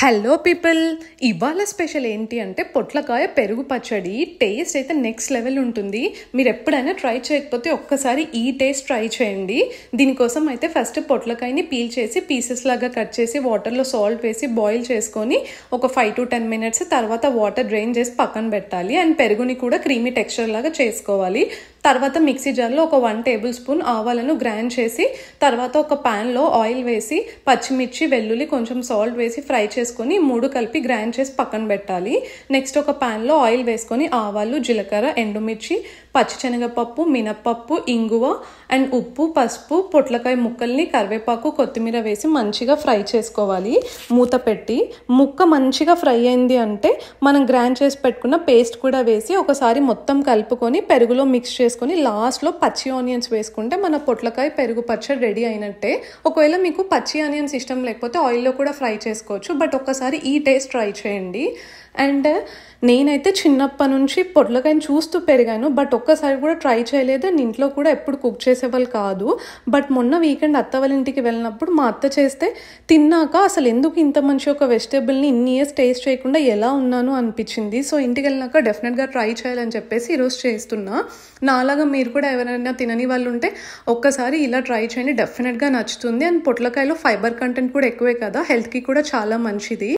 Hello people, ఇవాళ special ఏంటి అంటే పొట్లకాయ పెరుగు పచ్చడి. టేస్ట్ అయితే నెక్స్ట్ లెవెల్ ఉంటుంది. మీరు ఎప్పుడైనా ట్రై చేయకపోతే ఒక్కసారి ఈ టేస్ట్ ట్రై చేయండి. దీనికోసం అయితే ఫస్ట్ పొట్లకాయని పీల్ చేసి పీసెస్ లాగా కట్ చేసి వాటర్లో సాల్ట్ వేసి బాయిల్ చేసుకొని ఒక 5 to 10 minutes తర్వాత వాటర్ డ్రైన్ చేసి పక్కన పెట్టాలి. అండ్ పెరుగుని కూడా క్రీమీ టెక్స్చర్ లాగా చేసుకోవాలి. తర్వాత మిక్సీ జార్లో ఒక 1 tablespoon ఆవాలను గ్రైండ్ చేసి తర్వాత ఒక ప్యాన్లో ఆయిల్ వేసి పచ్చిమిర్చి వెల్లుల్లి కొంచెం సాల్ట్ వేసి ఫ్రై చేసుకొని 3 కలిపి గ్రైండ్ చేసి పక్కన పెట్టాలి. నెక్స్ట్ ఒక ప్యాన్లో ఆయిల్ వేసుకొని ఆవాలు, జీలకర్ర, ఎండుమిర్చి, పచ్చిశనగపప్పు, మినప్పప్పు, ఇంగువ అండ్ ఉప్పు, పసుపు, పొట్లకాయ ముక్కల్ని, కరివేపాకు, కొత్తిమీర వేసి మంచిగా ఫ్రై చేసుకోవాలి. మూత పెట్టి ముక్క మంచిగా ఫ్రై అయింది అంటే మనం గ్రైండ్ చేసి పెట్టుకున్న పేస్ట్ కూడా వేసి ఒకసారి మొత్తం కలుపుకొని పెరుగులో మిక్స్ చేసుకొని లాస్ట్లో పచ్చి ఆనియన్స్ వేసుకుంటే మన పొట్లకాయ పెరుగు పచ్చడి రెడీ అయినట్టే. ఒకవేళ మీకు పచ్చి ఆనియన్స్ ఇష్టం లేకపోతే ఆయిల్లో కూడా ఫ్రై చేసుకోవచ్చు, బట్ ఒక్కసారి ఈ టేస్ట్ ట్రై చేయండి. అండ్ నేనైతే చిన్నప్పటి నుంచి పొట్లకాయని చూస్తూ పెరిగాను, బట్ ఒక్కసారి కూడా ట్రై చేయలేదు. అండ్ ఇంట్లో కూడా ఎప్పుడు కుక్ చేసేవాళ్ళు కాదు. బట్ మొన్న వీకెండ్ అత్త వాళ్ళ ఇంటికి వెళ్ళినప్పుడు మా అత్త చేస్తే తిన్నాక అసలు ఎందుకు ఇంత మంచి ఒక వెజిటేబుల్ని ఇన్ని ఇయర్స్ టేస్ట్ చేయకుండా ఎలా ఉన్నాను అనిపించింది. సో ఇంటికి వెళ్ళినాక డెఫినెట్గా ట్రై చేయాలని చెప్పేసి ఈరోజు చేస్తున్నా. నాలాగా మీరు కూడా ఎవరైనా తినని వాళ్ళు ఉంటే ఒక్కసారి ఇలా ట్రై చేయండి, డెఫినెట్గా నచ్చుతుంది. అండ్ పొట్లకాయలో ఫైబర్ కంటెంట్ కూడా ఎక్కువే కదా, హెల్త్కి కూడా చాలా మంచిది.